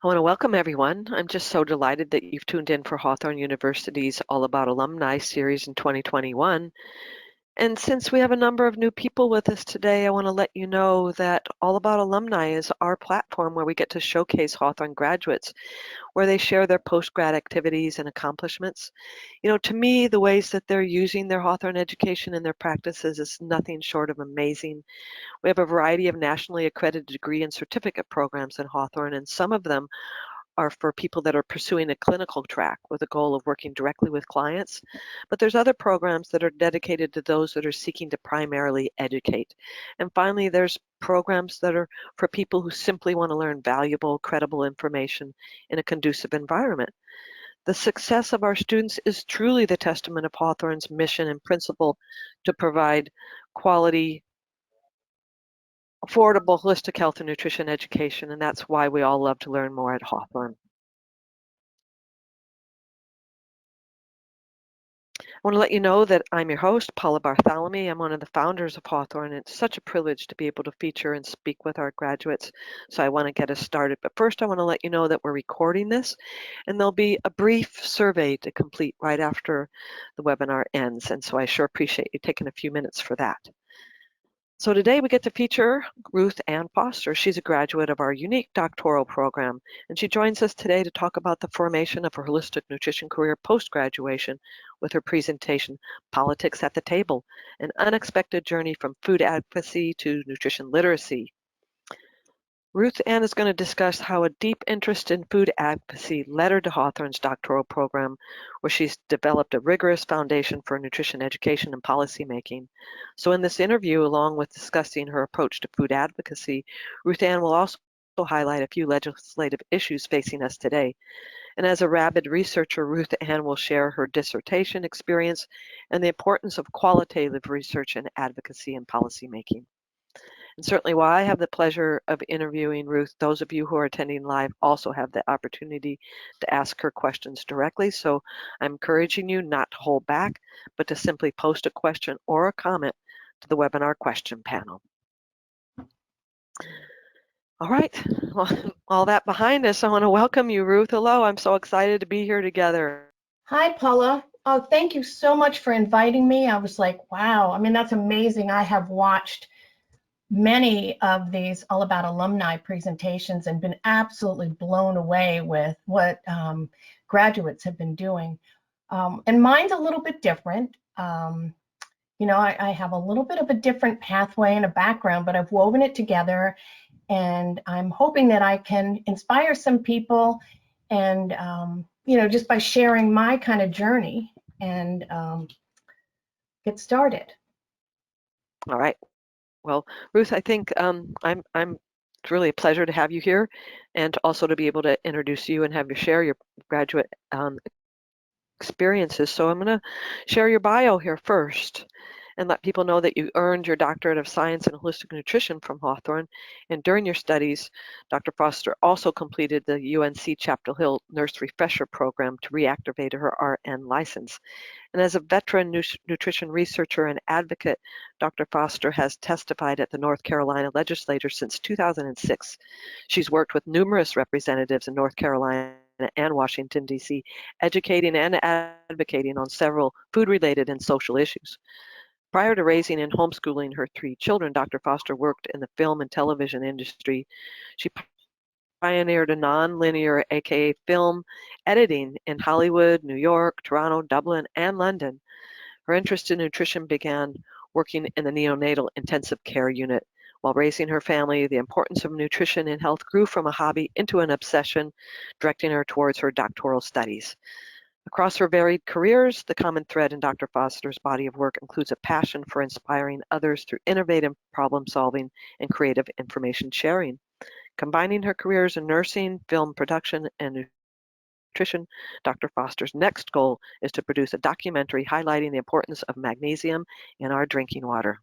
I want to welcome everyone. I'm just so delighted that you've tuned in for Hawthorne University's All About Alumni series in 2021. And since we have a number of new people with us today, I want to let you know that All About Alumni is our platform where we get to showcase Hawthorne graduates, where they share their post-grad activities and accomplishments. To me, the ways that they're using their Hawthorne education in their practices is nothing short of amazing. We have a variety of nationally accredited degree and certificate programs in Hawthorne, and some of them are for people that are pursuing a clinical track with a goal of working directly with clients. But there's other programs that are dedicated to those that are seeking to primarily educate. And finally, there's programs that are for people who simply want to learn valuable, credible information in a conducive environment. The success of our students is truly the testament of Hawthorne's mission and principle to provide quality, affordable, holistic health and nutrition education, and that's why we all love to learn more at Hawthorne. I want to let you know that I'm your host, Paula Bartholomew. I'm one of the founders of Hawthorne. It's such a privilege to be able to feature and speak with our graduates, so I want to get us started. But first, I want to let you know that we're recording this, and there'll be a brief survey to complete right after the webinar ends, and so I sure appreciate you taking a few minutes for that. So today we get to feature Ruth Ann Foster. She's a graduate of our unique doctoral program, and she joins us today to talk about the formation of her holistic nutrition career post-graduation with her presentation, Politics at the Table, an unexpected journey from food advocacy to nutrition literacy. Ruth Ann is going to discuss how a deep interest in food advocacy led her to Hawthorne's doctoral program, where she's developed a rigorous foundation for nutrition education and policymaking. So in this interview, along with discussing her approach to food advocacy, Ruth Ann will also highlight a few legislative issues facing us today. And as a rabid researcher, Ruth Ann will share her dissertation experience and the importance of qualitative research in advocacy and policymaking. And certainly while I have the pleasure of interviewing Ruth, those of you who are attending live also have the opportunity to ask her questions directly. So I'm encouraging you not to hold back, but to simply post a question or a comment to the webinar question panel. All right, well, all that behind us, I want to welcome you, Ruth. Hello, I'm so excited to be here together. Hi, Paula. Oh, thank you so much for inviting me. I was like, wow, I mean, that's amazing. I have watched many of these All About Alumni presentations and been absolutely blown away with what graduates have been doing. And mine's a little bit different. I have a little bit of a different pathway and a background, but I've woven it together, and I'm hoping that I can inspire some people and, just by sharing my kind of journey and get started. All right. Well, Ruth, I think it's really a pleasure to have you here, and also to be able to introduce you and have you share your graduate experiences. So I'm going to share your bio here first and let people know that you earned your doctorate of science in holistic nutrition from Hawthorne. And during your studies, Dr. Foster also completed the UNC Chapel Hill Nurse Refresher Program to reactivate her RN license. And as a veteran nutrition researcher and advocate, Dr. Foster has testified at the North Carolina legislature since 2006. She's worked with numerous representatives in North Carolina and Washington, D.C., educating and advocating on several food-related and social issues. Prior to raising and homeschooling her 3 children, Dr. Foster worked in the film and television industry. She pioneered a non-linear, aka film, editing in Hollywood, New York, Toronto, Dublin, and London. Her interest in nutrition began working in the neonatal intensive care unit. While raising her family, the importance of nutrition and health grew from a hobby into an obsession, directing her towards her doctoral studies. Across her varied careers, the common thread in Dr. Foster's body of work includes a passion for inspiring others through innovative problem solving and creative information sharing. Combining her careers in nursing, film production, and nutrition, Dr. Foster's next goal is to produce a documentary highlighting the importance of magnesium in our drinking water.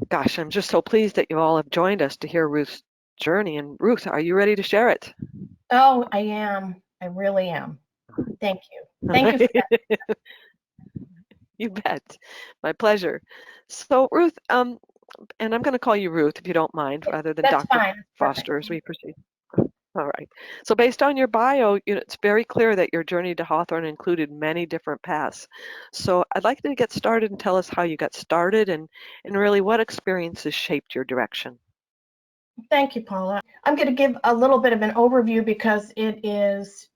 Gosh, I'm just so pleased that you all have joined us to hear Ruth's journey. And Ruth, are you ready to share it? Oh, I am. I really am. Thank you. Thank you for that. You bet. My pleasure. So Ruth, And I'm going to call you Ruth, if you don't mind, rather than That's Dr. fine. That's perfect. Foster as we proceed. All right. So based on your bio, it's very clear that your journey to Hawthorne included many different paths. So I'd like you to get started and tell us how you got started and really what experiences shaped your direction. Thank you, Paula. I'm going to give a little bit of an overview because it is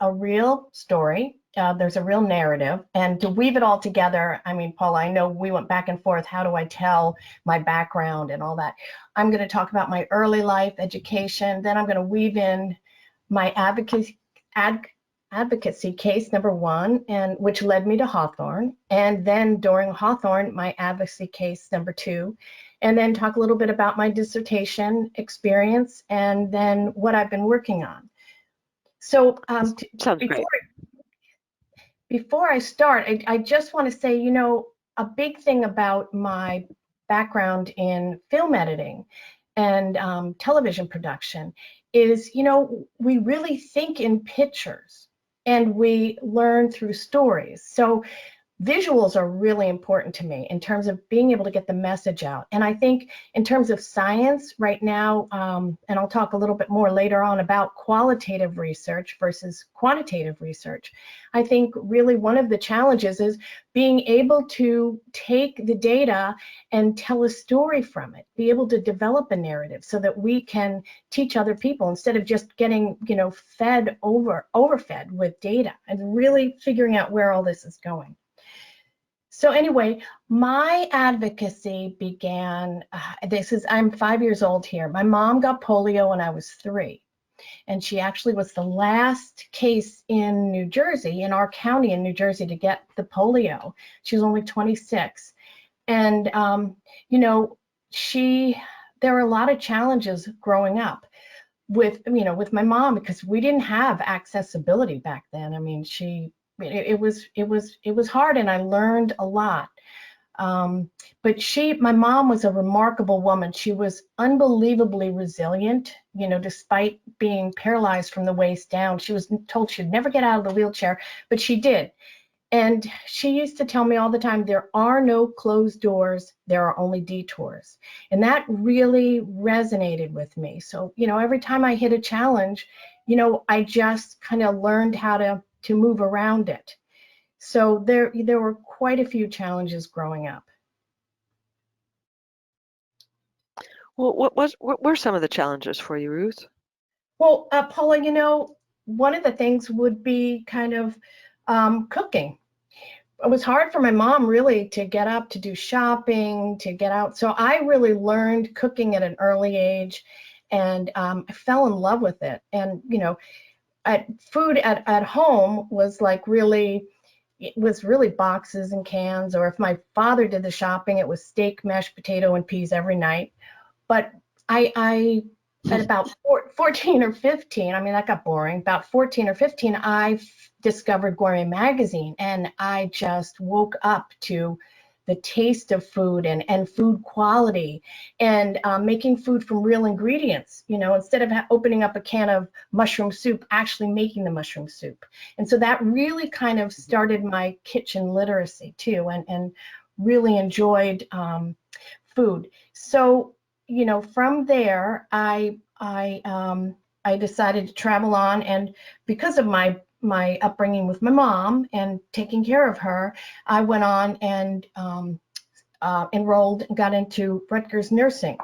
a real story. There's a real narrative, and to weave it all together, I mean, Paula, I know we went back and forth. How do I tell my background and all that? I'm going to talk about my early life education. Then I'm going to weave in my advocacy case number one, and which led me to Hawthorne. And then during Hawthorne, my advocacy case number two, and then talk a little bit about my dissertation experience and then what I've been working on. So Sounds great. before I start, I just want to say, a big thing about my background in film editing and television production is, we really think in pictures and we learn through stories. So visuals are really important to me in terms of being able to get the message out. And I think in terms of science right now, and I'll talk a little bit more later on about qualitative research versus quantitative research, I think really one of the challenges is being able to take the data and tell a story from it, be able to develop a narrative so that we can teach other people instead of just getting, overfed with data, and really figuring out where all this is going. So anyway, my advocacy began, I'm 5 years old here. My mom got polio when I was 3. And she actually was the last case in New Jersey, in our county in New Jersey, to get the polio. She was only 26. And, there were a lot of challenges growing up with my mom, because we didn't have accessibility back then. I mean, it was hard, and I learned a lot. But my mom was a remarkable woman. She was unbelievably resilient, despite being paralyzed from the waist down. She was told she'd never get out of the wheelchair, but she did. And she used to tell me all the time, there are no closed doors, there are only detours. And that really resonated with me. So, every time I hit a challenge, I just kind of learned how to move around it. So there were quite a few challenges growing up. Well, what were some of the challenges for you, Ruth? Well, Paula, one of the things would be kind of cooking. It was hard for my mom really to get up, to do shopping, to get out. So I really learned cooking at an early age, and I fell in love with it. And, food at home was like really, it was really boxes and cans, or if my father did the shopping, it was steak, mashed potato, and peas every night. But I at about 14 or 15, I mean, that got boring. About 14 or 15, I discovered Gourmet Magazine, and I just woke up to the taste of food and food quality, and making food from real ingredients, instead of opening up a can of mushroom soup, actually making the mushroom soup. And so that really kind of started my kitchen literacy too, and really enjoyed food. So, from there, I decided to travel on, and because of my upbringing with my mom and taking care of her, I went on and enrolled and got into Rutgers nursing.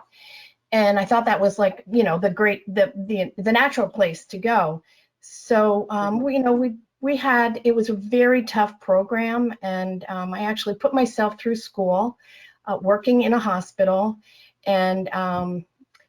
And I thought that was like, the natural place to go. So, it was a very tough program, and I actually put myself through school, working in a hospital, and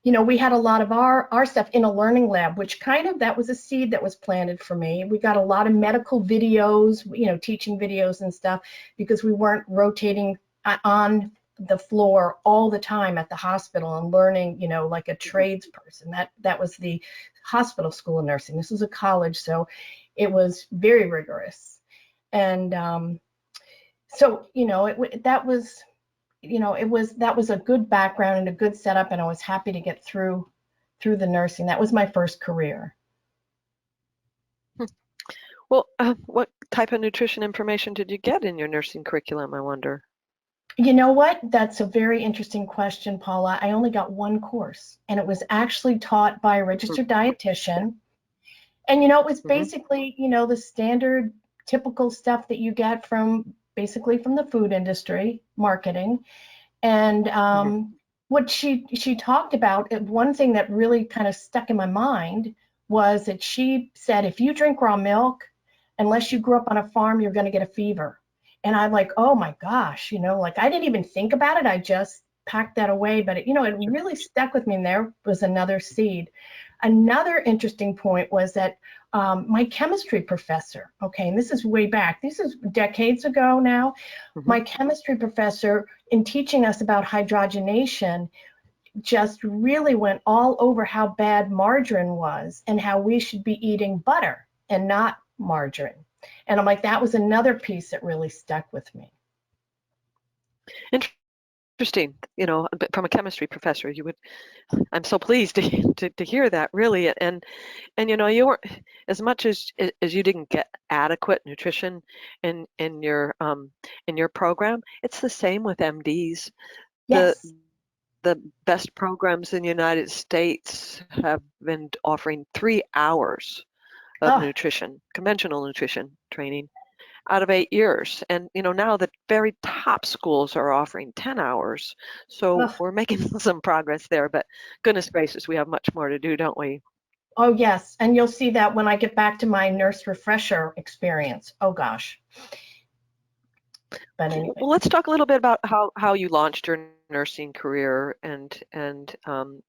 we had a lot of our stuff in a learning lab, which that was a seed that was planted for me. We got a lot of medical videos, teaching videos and stuff, because we weren't rotating on the floor all the time at the hospital and learning, like a tradesperson. That was the hospital school of nursing. This was a college, so it was very rigorous. And so, that was a good background and a good setup, and I was happy to get through the nursing. That was my first career. Well, what type of nutrition information did you get in your nursing curriculum, I wonder? You know what? That's a very interesting question, Paula. I only got one course, and it was actually taught by a registered dietitian. And, it was Mm-hmm. basically, the standard typical stuff that you get from basically from the food industry, marketing. And Mm-hmm. what she talked about, one thing that really kind of stuck in my mind was that she said, if you drink raw milk, unless you grew up on a farm, you're going to get a fever. And I'm like, oh my gosh, like I didn't even think about it. I just packed that away. But it really stuck with me. And there was another seed. Another interesting point was that my chemistry professor, okay, and this is way back, this is decades ago now, Mm-hmm. my chemistry professor, in teaching us about hydrogenation, just really went all over how bad margarine was and how we should be eating butter and not margarine. And I'm like, that was another piece that really stuck with me. Interesting. But from a chemistry professor, I'm so pleased to hear that, really. And you weren't, as much as you didn't get adequate nutrition in your program, it's the same with MDs. The Yes. the best programs in the United States have been offering 3 hours of Oh, nutrition, conventional nutrition training out of 8 years. And now the very top schools are offering 10 hours. So oh, we're making some progress there, but goodness gracious, we have much more to do, don't we? oh, yes. And you'll see that when I get back to my nurse refresher experience. Oh, gosh. But anyway. Well, let's talk a little bit about how you launched your nursing career and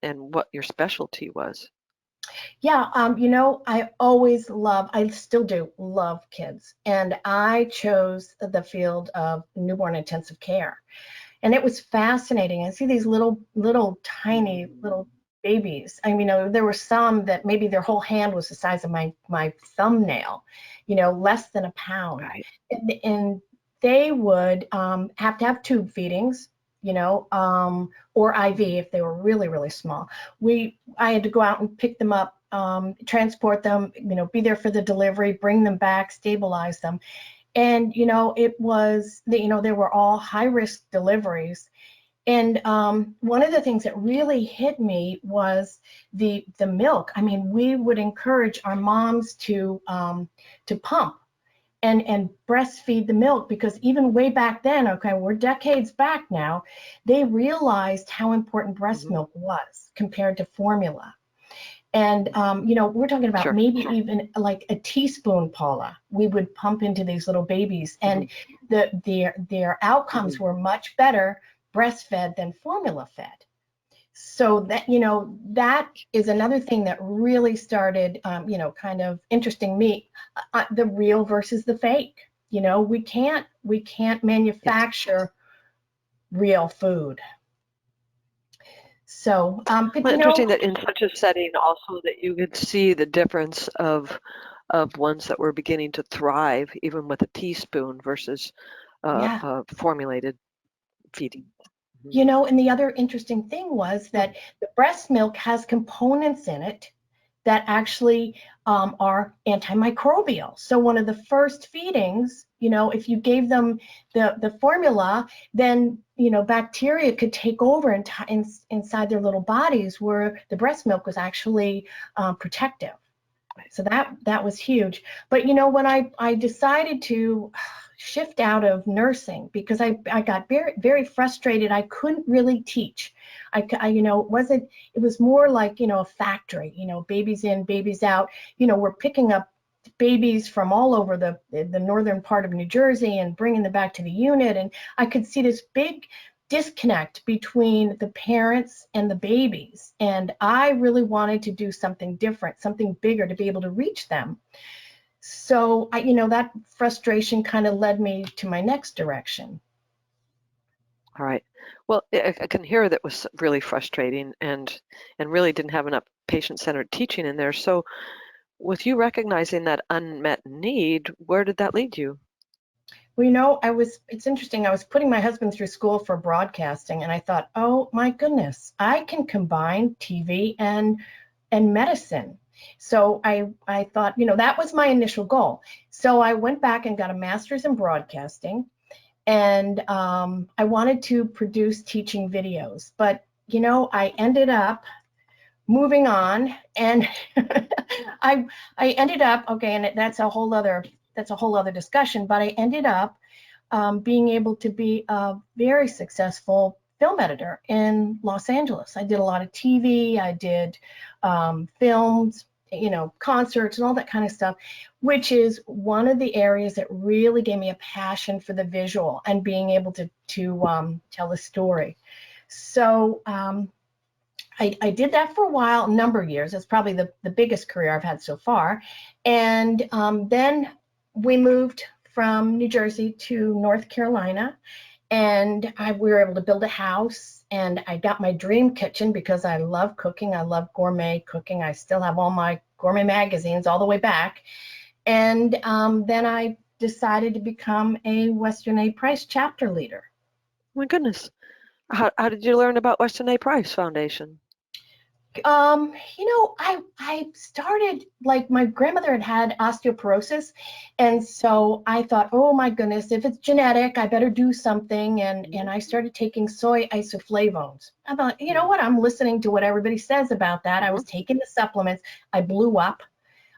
what your specialty was. Yeah, I still do love kids. And I chose the field of newborn intensive care. And it was fascinating. I see these little tiny little babies. I mean, there were some that maybe their whole hand was the size of my thumbnail, less than a pound. Right. And they would have to have tube feedings, or IV if they were really, really small. I had to go out and pick them up, transport them, be there for the delivery, bring them back, stabilize them. And it was they were all high risk deliveries. And one of the things that really hit me was the milk. I mean, we would encourage our moms to pump and breastfeed the milk, because even way back then, okay, we're decades back now, they realized how important breast Hmm. milk was compared to formula. And we're talking about Sure. maybe even like a teaspoon, Paula, we would pump into these little babies, Hmm. and their outcomes Hmm. were much better breastfed than formula fed. So that is another thing that really started, kind of interesting me, the real versus the fake. We can't Yes. manufacture real food. So, but Well, interesting that in such a setting also that you could see the difference of ones that were beginning to thrive even with a teaspoon versus yeah. formulated feeding. Mhm. And the other interesting thing was that the breast milk has components in it that actually are antimicrobial. So one of the first feedings, if you gave them the formula, then bacteria could take over inside their little bodies, where the breast milk was actually protective. So that was huge. But when I decided to shift out of nursing, because I got very, very frustrated. I couldn't really teach. It was more like, a factory, babies in, babies out. We're picking up babies from all over the northern part of New Jersey and bringing them back to the unit. And I could see this big disconnect between the parents and the babies. And I really wanted to do something different, something bigger, to be able to reach them. So that frustration kind of led me to my next direction. All right. Well, I can hear that was really frustrating and really didn't have enough patient-centered teaching in there. So with you recognizing that unmet need, where did that lead you? Well, it's interesting. I was putting my husband through school for broadcasting, and I thought, oh my goodness, I can combine TV and medicine. So I thought, that was my initial goal. So I went back and got a master's in broadcasting. And I wanted to produce teaching videos, but I ended up moving on, and I ended up, okay, and that's a whole other discussion, but I ended up being able to be a very successful film editor in Los Angeles. I did a lot of TV, I did films, concerts and all that kind of stuff, which is one of the areas that really gave me a passion for the visual and being able to tell a story. So I did that for a while, a number of years. That's probably the biggest career I've had so far. And then we moved from New Jersey to North Carolina, and we were able to build a house, and I got my dream kitchen because I love cooking. I love gourmet cooking. I still have all my gourmet magazines all the way back. And then I decided to become a Western A. Price chapter leader. My goodness. How did you learn about Weston A. Price Foundation? I started, like, my grandmother had osteoporosis, and so I thought, oh my goodness, if it's genetic, I better do something. And I started taking soy isoflavones. I thought, you know what, I'm listening to what everybody says about that. I was taking the supplements. I blew up.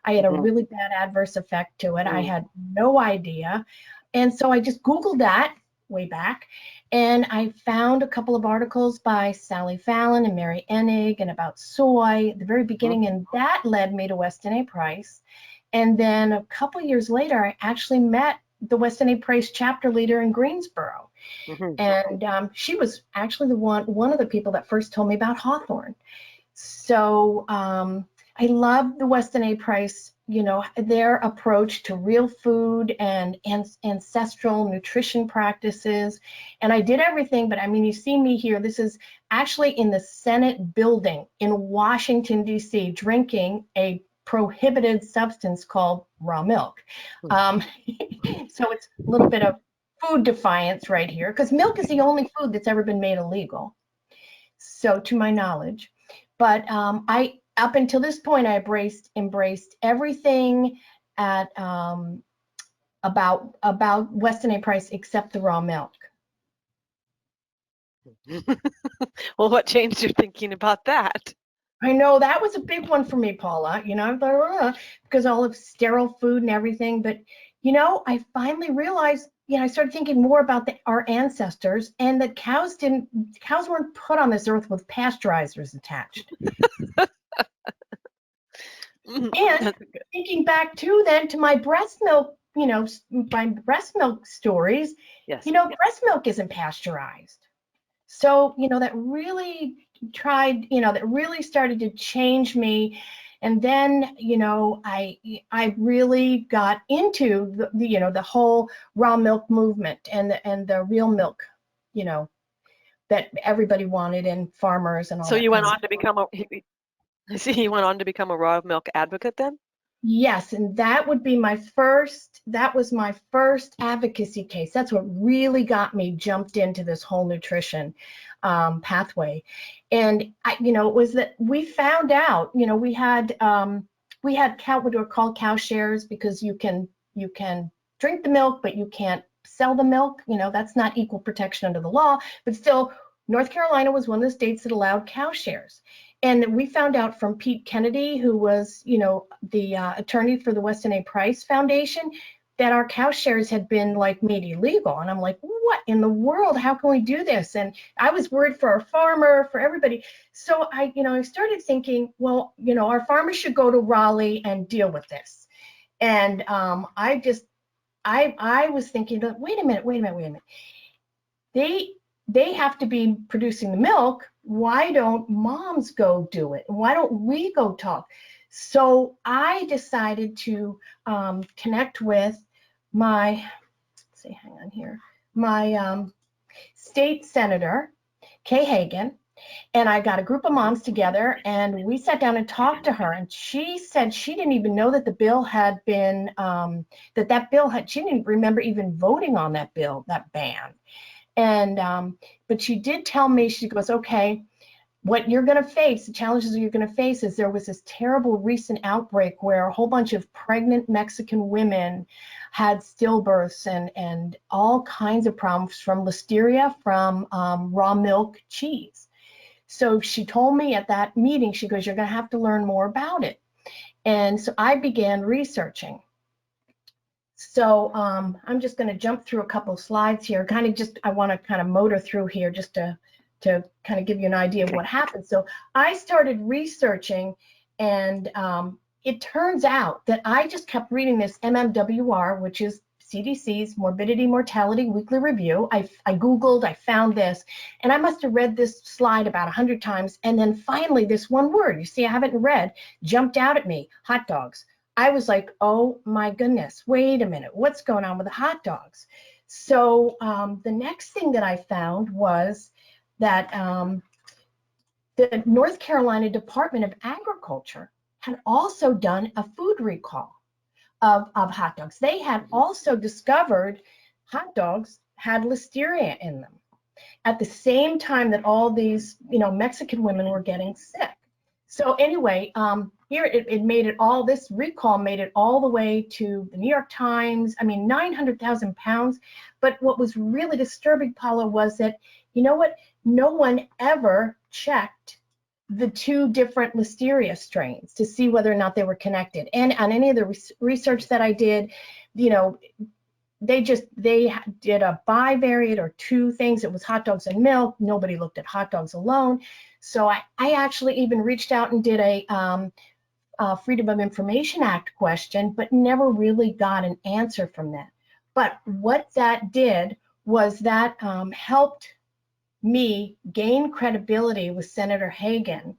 I had a really bad adverse effect to it. I had no idea. And so I just Googled that way back, and I found a couple of articles by Sally Fallon and Mary Enig and about soy at the very beginning, and that led me to Weston A. Price. And then a couple years later, I actually met the Weston A. Price chapter leader in Greensboro. And she was actually one of the people that first told me about Hawthorne. So I love the Weston A. Price, their approach to real food and ancestral nutrition practices. And I did everything, but I mean, you see me here. This is actually in the Senate building in Washington, D.C., drinking a prohibited substance called raw milk. So it's a little bit of food defiance right here, because milk is the only food that's ever been made illegal. So to my knowledge. But up until this point, I embraced everything about Weston A. Price except the raw milk. Well, what changed your thinking about that? I know that was a big one for me, Paula. I thought, because all of sterile food and everything. But I finally realized, I started thinking more about our ancestors, and that cows weren't put on this earth with pasteurizers attached. And thinking back then to my breast milk, my breast milk stories, Yes. Breast milk isn't pasteurized. So, that really started to change me. And then, I really got into the whole raw milk movement and the real milk, that everybody wanted, and farmers and all that. So you went on to become you went on to become a raw milk advocate then? Yes, and that was my first advocacy case. That's what really got me jumped into this whole nutrition pathway. And it was that we found out, we had what were called cow shares, because you can drink the milk, but you can't sell the milk. That's not equal protection under the law, but still, North Carolina was one of the states that allowed cow shares. And we found out from Pete Kennedy, who was, the attorney for the Weston A. Price Foundation, that our cow shares had been made illegal. And I'm like, what in the world? How can we do this? And I was worried for our farmer, for everybody. So I started thinking, well, our farmers should go to Raleigh and deal with this. And I was thinking, wait a minute. They have to be producing the milk. Why don't moms go do it? Why don't we go talk? So I decided to connect with my state senator, Kay Hagan, and I got a group of moms together, and we sat down and talked to her. And she said she didn't even know that the bill had been she didn't remember even voting on that bill, that ban. And but she did tell me, she goes, okay, what you're going to face, the challenges you're going to face is there was this terrible recent outbreak where a whole bunch of pregnant Mexican women had stillbirths and all kinds of problems from listeria from raw milk cheese. So she told me at that meeting, she goes, you're going to have to learn more about it. And so I began researching. So I'm just going to jump through a couple of slides here. I want to kind of motor through here just to kind of give you an idea of what happened. So I started researching, and it turns out that I just kept reading this MMWR, which is CDC's Morbidity Mortality Weekly Review. I Googled, I found this, and I must have read this slide about 100 times. And then finally, this one word, you see, I haven't read, jumped out at me, hot dogs. I was like, oh my goodness, wait a minute, what's going on with the hot dogs? So the next thing that I found was that the North Carolina Department of Agriculture had also done a food recall of hot dogs. They had also discovered hot dogs had listeria in them at the same time that all these, Mexican women were getting sick. So anyway, here it made it all, this recall made it all the way to the New York Times. I mean, 900,000 pounds. But what was really disturbing, Paula, was that, no one ever checked the two different listeria strains to see whether or not they were connected. And on any of the research that I did, they did a bivariate or two things. It was hot dogs and milk. Nobody looked at hot dogs alone. So I actually even reached out and did a Freedom of Information Act question, but never really got an answer from that. But what that did was that helped me gain credibility with Senator Hagan.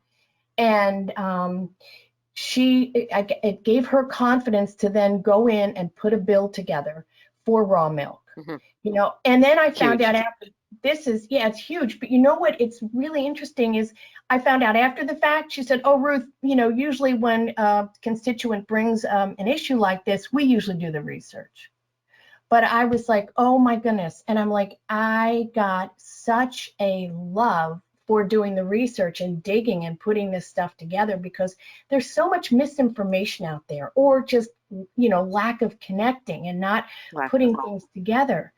And it gave her confidence to then go in and put a bill together for raw milk. And then I found out after, it's huge, but you know what, it's really interesting is I found out after the fact, she said, oh, Ruth, usually when a constituent brings an issue like this, we usually do the research. But I was like, oh my goodness. And I'm like, I got such a love for doing the research and digging and putting this stuff together because there's so much misinformation out there, or just, lack of connecting and not putting things together,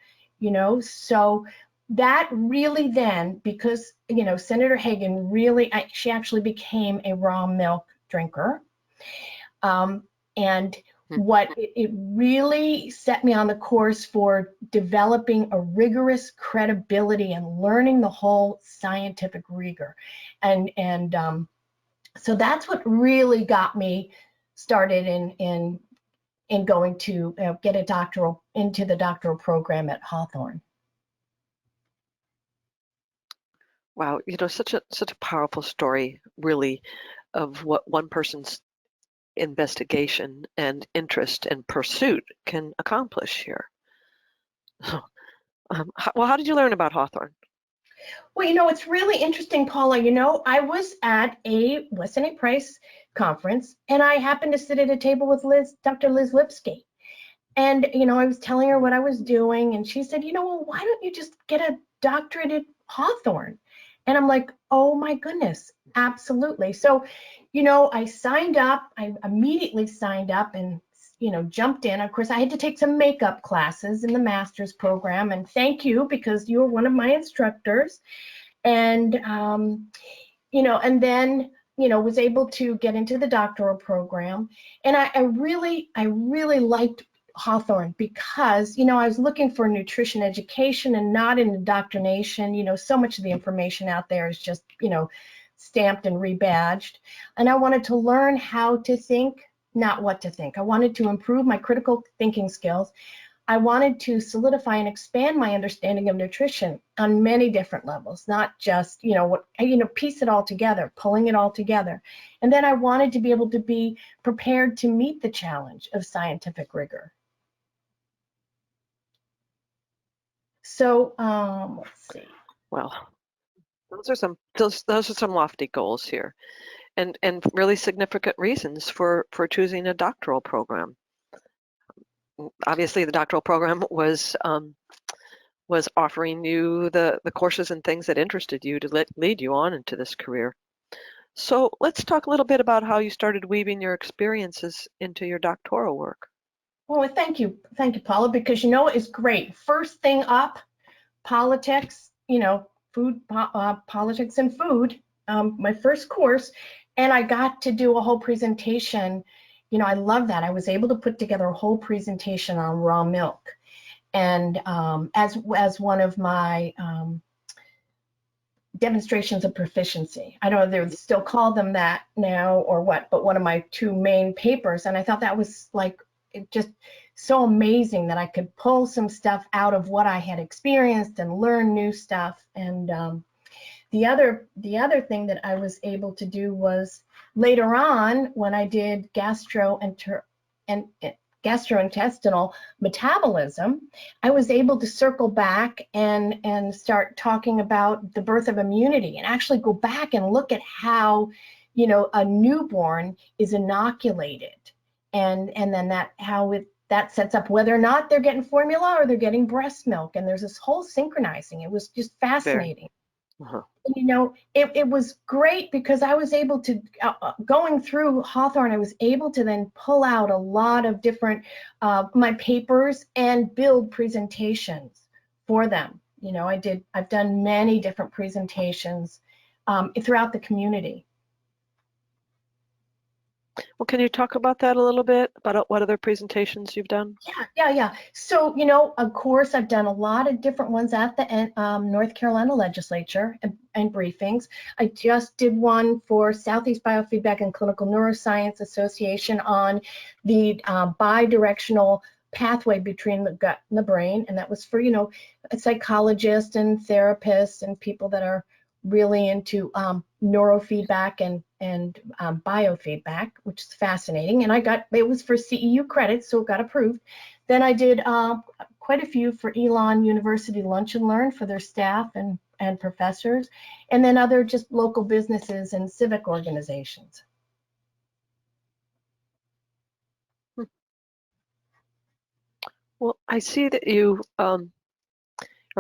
So that really then, because, Senator Hagan really, she actually became a raw milk drinker. And what it really set me on the course for developing a rigorous credibility and learning the whole scientific rigor. And so that's what really got me started in going to get into the doctoral program at Hawthorne. Wow, such a powerful story, really, of what one person's investigation and interest and pursuit can accomplish here. How did you learn about Hawthorne? Well, it's really interesting, Paula. I was at a Weston A. Price conference, and I happened to sit at a table with Dr. Liz Lipsky. And, I was telling her what I was doing, and she said, well, why don't you just get a doctorate at Hawthorne? And I'm like, oh my goodness, absolutely. So, I signed up, I immediately signed up and, jumped in. Of course, I had to take some makeup classes in the master's program, and thank you because you were one of my instructors. And, and then, was able to get into the doctoral program. And I really liked Hawthorne because, I was looking for nutrition education and not in indoctrination. So much of the information out there is just, stamped and rebadged. And I wanted to learn how to think, not what to think. I wanted to improve my critical thinking skills. I wanted to solidify and expand my understanding of nutrition on many different levels, not just, piece it all together, pulling it all together. And then I wanted to be able to be prepared to meet the challenge of scientific rigor. So let's see. Well, those are some lofty goals here, and really significant reasons for choosing a doctoral program. Obviously, the doctoral program was was offering you the courses and things that interested you to lead you on into this career. So let's talk a little bit about how you started weaving your experiences into your doctoral work. Well, thank you, Paula, because it's great. First thing up, politics, politics and food, my first course, and I got to do a whole presentation. I love that. I was able to put together a whole presentation on raw milk, and as one of my demonstrations of proficiency. I don't know if they still call them that now or what, but one of my two main papers, and I thought that was like just so amazing that I could pull some stuff out of what I had experienced and learn new stuff. And the other thing that I was able to do was later on when I did gastrointestinal metabolism, I was able to circle back and start talking about the birth of immunity and actually go back and look at how a newborn is inoculated and then that sets up whether or not they're getting formula or they're getting breast milk, and there's this whole synchronizing. It was just fascinating. Uh-huh. It was great because I was able to, going through Hawthorne, I was able to then pull out a lot of different, my papers and build presentations for them. I've done many different presentations throughout the community. Well, can you talk about that a little bit, about what other presentations you've done? Yeah. So, of course, I've done a lot of different ones at the North Carolina legislature and briefings. I just did one for Southeast Biofeedback and Clinical Neuroscience Association on the bidirectional pathway between the gut and the brain. And that was for, psychologists and therapists and people that are really into neurofeedback and biofeedback, which is fascinating. And it was for CEU credits, so it got approved. Then I did quite a few for Elon University Lunch and Learn for their staff and professors, and then other just local businesses and civic organizations. Well, I see that you are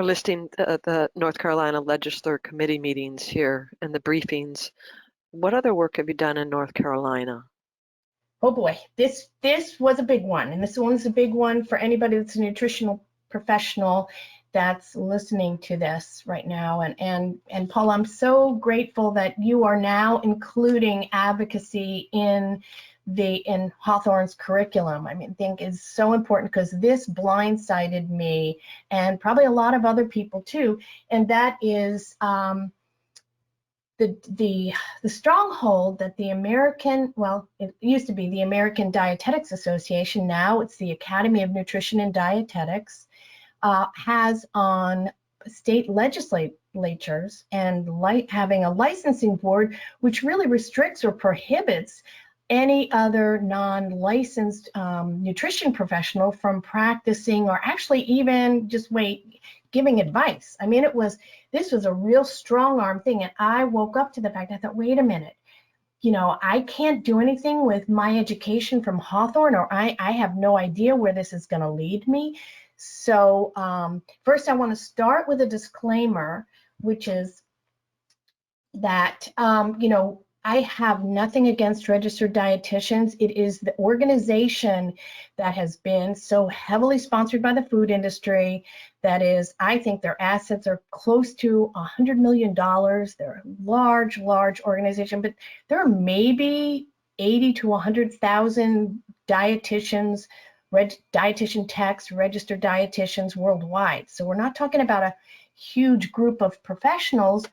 listing the North Carolina Legislature Committee meetings here and the briefings. What other work have you done in North Carolina? Oh boy, this was a big one, and this one's a big one for anybody that's a nutritional professional that's listening to this right now. And Paul, I'm so grateful that you are now including advocacy in Hawthorne's curriculum. I think it's so important because this blindsided me and probably a lot of other people too, and that is the stronghold that the American, well, it used to be the American Dietetics Association, now it's the Academy of Nutrition and Dietetics, has on state legislatures and having a licensing board which really restricts or prohibits any other non-licensed nutrition professional from practicing or actually even giving advice. I mean, this was a real strong arm thing, and I woke up to the fact, I thought, wait a minute, I can't do anything with my education from Hawthorne, or I have no idea where this is going to lead me. So first I want to start with a disclaimer, which is that, I have nothing against registered dietitians. It is the organization that has been so heavily sponsored by the food industry. That is, I think their assets are close to $100 million. They're a large organization, but there are maybe 80 to 100,000 dietitians, dietitian techs, registered dietitians worldwide. So we're not talking about a huge group of professionals,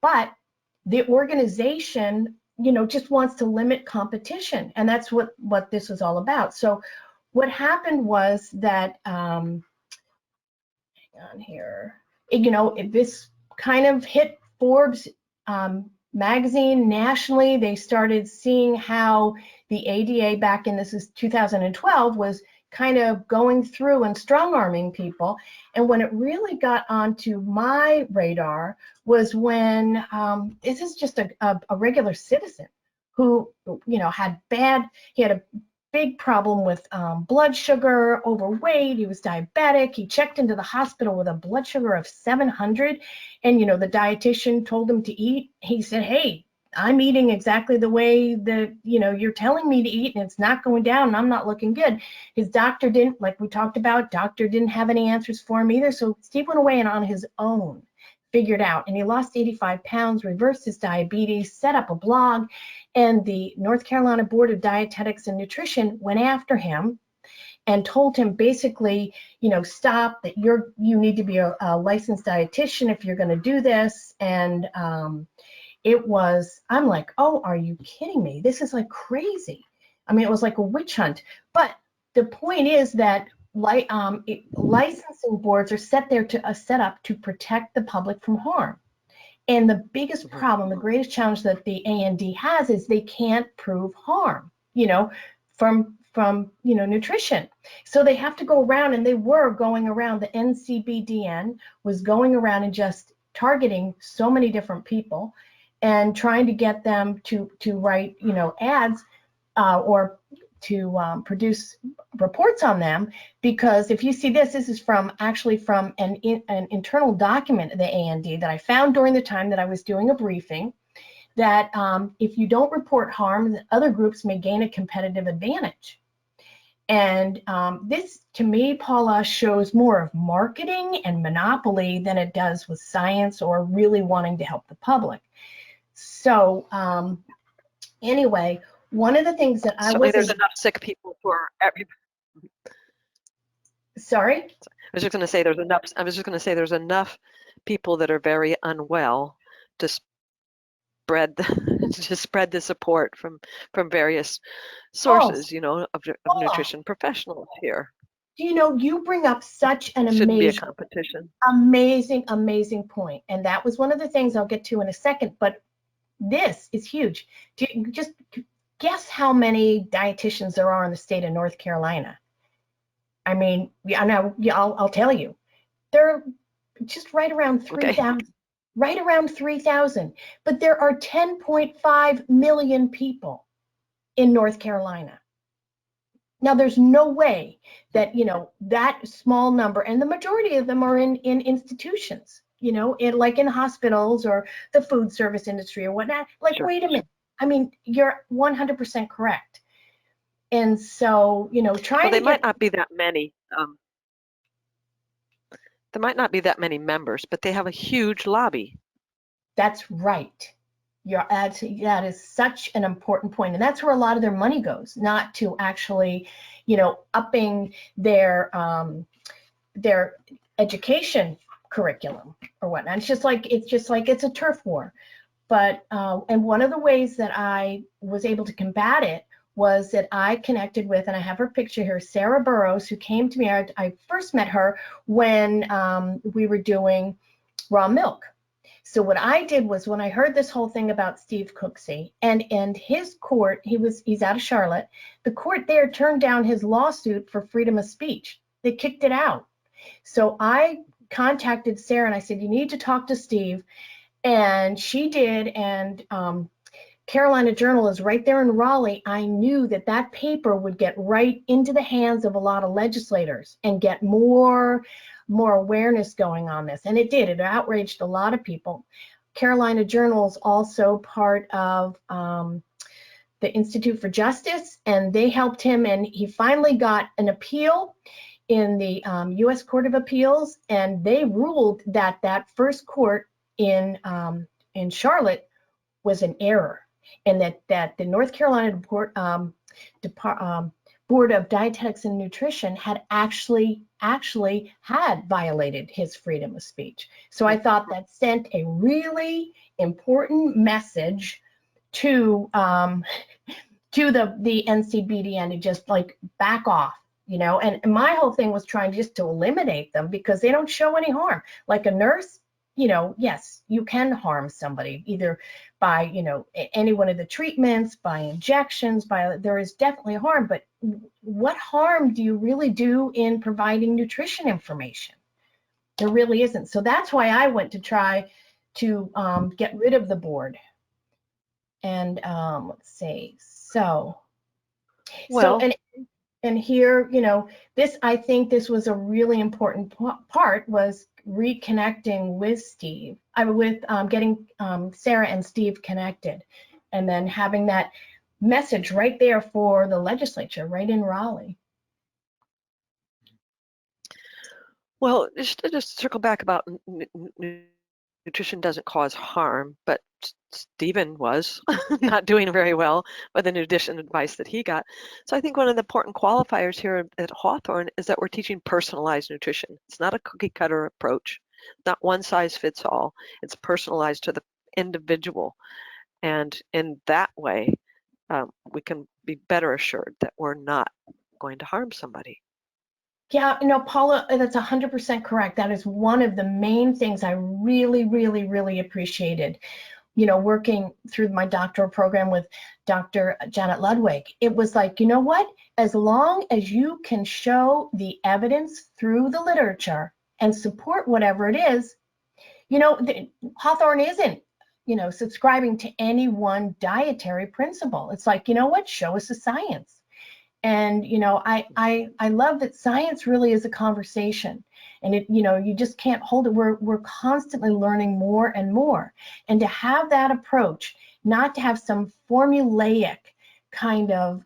but the organization, just wants to limit competition, and that's what this was all about. So what happened was that, hang on here, this kind of hit Forbes magazine nationally. They started seeing how the ADA back in, this is 2012, was kind of going through and strong-arming people. And when it really got onto my radar was when this is just a regular citizen who, he had a big problem with blood sugar, overweight. He was diabetic. He checked into the hospital with a blood sugar of 700. And, the dietitian told him to eat. He said, hey, I'm eating exactly the way that, you're telling me to eat, and it's not going down, and I'm not looking good. His doctor didn't, like we talked about, doctor didn't have any answers for him either. So Steve went away and on his own figured out, and he lost 85 pounds, reversed his diabetes, set up a blog, and the North Carolina Board of Dietetics and Nutrition went after him and told him basically, stop, that you need to be a licensed dietitian if you're going to do this. And I'm like, oh, are you kidding me? This is like crazy. I mean, it was like a witch hunt. But the point is that licensing boards are set up to protect the public from harm. And the biggest problem, the greatest challenge that the AND has is they can't prove harm, from nutrition. So they have to go around, and they were going around. The NCBDN was going around and just targeting so many different people and trying to get them to write, ads or to produce reports on them. Because if you see this is actually from an internal document of the AND that I found during the time that I was doing a briefing, that if you don't report harm, other groups may gain a competitive advantage. And this, to me, Paula, shows more of marketing and monopoly than it does with science or really wanting to help the public. So anyway, one of the things that there's enough sick people for everybody. Sorry? I was just going to say there's enough people that are very unwell to spread the support from various sources, of nutrition professionals here. You bring up such an Shouldn't be a competition. Amazing point. And that was one of the things I'll get to in a second, but this is huge. Just guess how many dietitians there are in the state of North Carolina. I mean, I'll tell you. They're just right around 3,000. Okay. Right around 3,000. But there are 10.5 million people in North Carolina. Now, there's no way that, that small number, and the majority of them are in institutions, like in hospitals or the food service industry or whatnot. Like, sure. Wait a minute. I mean, you're 100% correct. And so, there might not be that many. There might not be that many members, but they have a huge lobby. That's right. That is such an important point. And that's where a lot of their money goes, not to actually, upping their education curriculum or whatnot. It's just like it's a turf war. But and one of the ways that I was able to combat it was that I connected with, and I have her picture here, Sarah Burrows, who came to me. I first met her when we were doing raw milk. So what I did was, when I heard this whole thing about Steve Cooksey and his court, he's out of Charlotte, the court there turned down his lawsuit for freedom of speech. They kicked it out. So I contacted Sarah and I said, you need to talk to Steve. And she did. And Carolina Journal is right there in Raleigh. I knew that paper would get right into the hands of a lot of legislators and get more awareness going on this. And it did. It outraged a lot of people. Carolina Journal is also part of the Institute for Justice, and they helped him, and he finally got an appeal in the U.S. Court of Appeals, and they ruled that first court in Charlotte was an error, and that the North Carolina Board of Dietetics and Nutrition had actually had violated his freedom of speech. So I thought that sent a really important message to the NCBDN to just like back off, and my whole thing was trying just to eliminate them because they don't show any harm. Like a nurse, yes, you can harm somebody either by, any one of the treatments, by injections, there is definitely harm, but what harm do you really do in providing nutrition information? There really isn't. So that's why I went to try to get rid of the board. And let's see, so So, Well, and here, I think this was a really important part, was reconnecting with Steve, with getting Sarah and Steve connected, and then having that message right there for the legislature, right in Raleigh. well, just to circle back about nutrition doesn't cause harm, but Stephen was not doing very well with the nutrition advice that he got. So I think one of the important qualifiers here at Hawthorne is that we're teaching personalized nutrition. It's not a cookie cutter approach, not one size fits all. It's personalized to the individual. And in that way, we can be better assured that we're not going to harm somebody. Yeah, Paula, that's 100% correct. That is one of the main things I really, really, really appreciated, working through my doctoral program with Dr. Janet Ludwig. It was like, you know what? As long as you can show the evidence through the literature and support whatever it is, Hawthorne isn't, subscribing to any one dietary principle. It's like, you know what? Show us the science. And I love that science really is a conversation, and you just can't hold it. We're constantly learning more and more, and to have that approach, not to have some formulaic kind of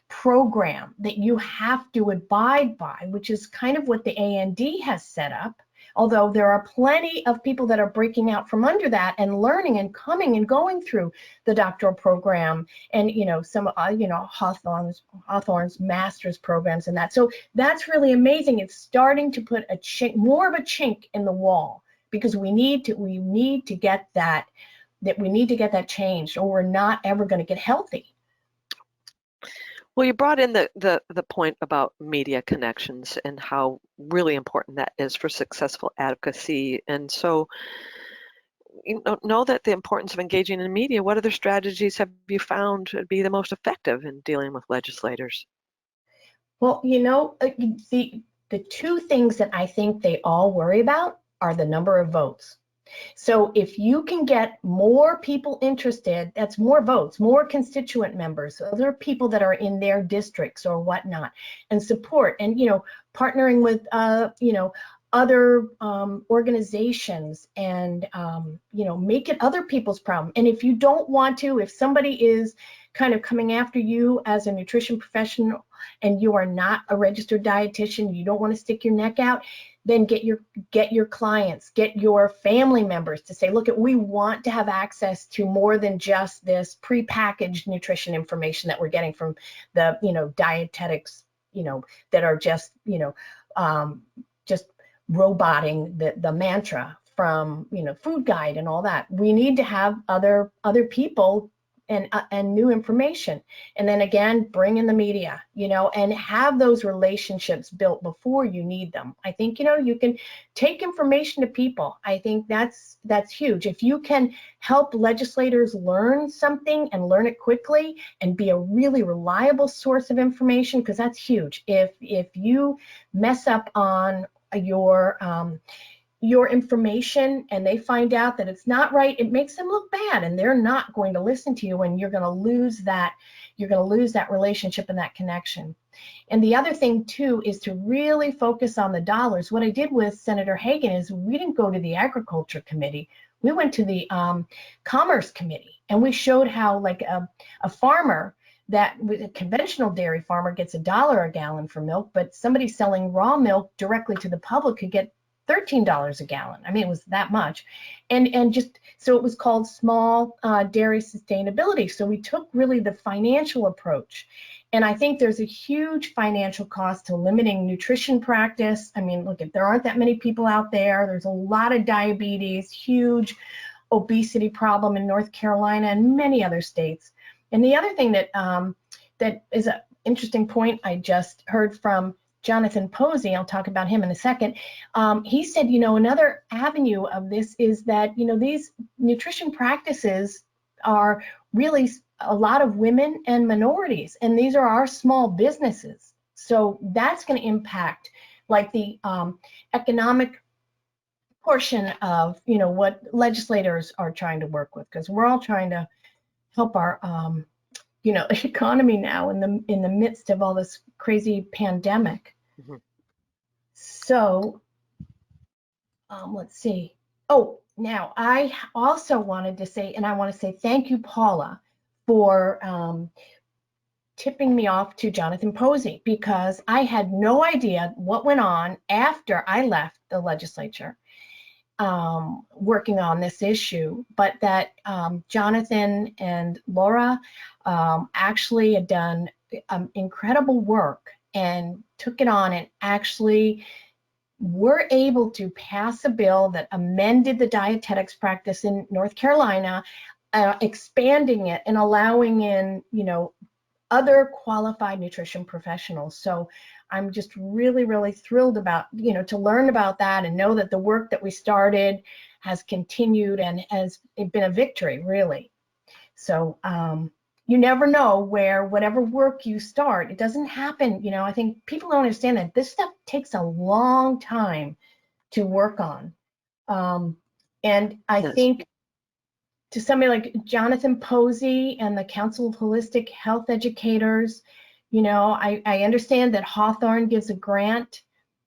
program that you have to abide by, which is kind of what the AND has set up. Although there are plenty of people that are breaking out from under that and learning and coming and going through the doctoral program, and some Hawthorne's master's programs and that. So that's really amazing. It's starting to put more of a chink in the wall, because we need to get that changed, or we're not ever going to get healthy. Well, you brought in the point about media connections and how really important that is for successful advocacy. And so, know that the importance of engaging in media. What other strategies have you found to be the most effective in dealing with legislators? Well, the two things that I think they all worry about are the number of votes. So if you can get more people interested, that's more votes, more constituent members, other people that are in their districts or whatnot, and support, and partnering with other organizations, and make it other people's problem. And if you don't want to, if somebody is kind of coming after you as a nutrition professional and you are not a registered dietitian, you don't want to stick your neck out, then get your clients, get your family members to say, look, we want to have access to more than just this prepackaged nutrition information that we're getting from the dietetics, that are just just roboting the mantra from Food Guide and all that. We need to have other people and new information, and then again bring in the media, and have those relationships built before you need them. I think you can take information to people. I think that's huge. If you can help legislators learn something and learn it quickly and be a really reliable source of information, because that's huge. If you mess up on your information and they find out that it's not right, it makes them look bad, and they're not going to listen to you, and you're going to lose that relationship and that connection. And the other thing too is to really focus on the dollars. What I did with Senator Hagan is we didn't go to the Agriculture Committee. We went to the Commerce Committee, and we showed how, like, a farmer, that a conventional dairy farmer gets $1 a gallon for milk, but somebody selling raw milk directly to the public could get $13 a gallon. I mean, it was that much. And just, so it was called small dairy sustainability. So we took really the financial approach. And I think there's a huge financial cost to limiting nutrition practice. I mean, look, if there aren't that many people out there, there's a lot of diabetes, huge obesity problem in North Carolina and many other states. And the other thing that that is an interesting point I just heard from Jonathan Posey, I'll talk about him in a second. He said, another avenue of this is that, these nutrition practices are really a lot of women and minorities, and these are our small businesses. So that's going to impact, like, the economic portion of, what legislators are trying to work with, because we're all trying to help our economy now in the midst of all this crazy pandemic. Mm-hmm. So let's see. Oh, now I also wanted to say, and I want to say thank you, Paula, for tipping me off to Jonathan Posey, because I had no idea what went on after I left the legislature working on this issue, but that Jonathan and Laura actually had done incredible work and took it on and actually were able to pass a bill that amended the dietetics practice in North Carolina, expanding it and allowing in, other qualified nutrition professionals. So I'm just really, really thrilled about, to learn about that and know that the work that we started has continued and has been a victory, really. So you never know where whatever work you start, it doesn't happen. I think people don't understand that this stuff takes a long time to work on. And I Yes. think to somebody like Jonathan Posey and the Council of Holistic Health Educators, I understand that Hawthorne gives a grant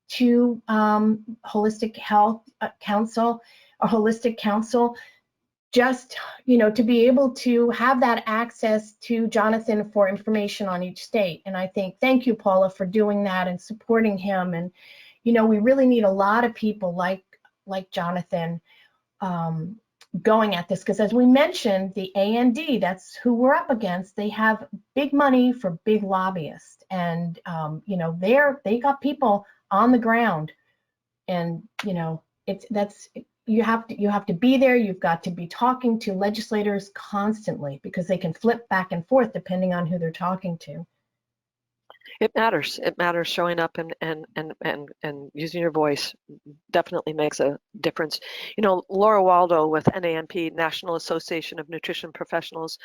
to Holistic Health Council or Holistic Council, just, to be able to have that access to Jonathan for information on each state. And I think, thank you, Paula, for doing that and supporting him. And, we really need a lot of people like Jonathan going at this, because as we mentioned, the AND, that's who we're up against. They have big money for big lobbyists, and they got people on the ground, and you have to be there. You've got to be talking to legislators constantly, because they can flip back and forth depending on who they're talking to. It matters. It matters. Showing up and using your voice definitely makes a difference. Laura Waldo with NANP, National Association of Nutrition Professionals,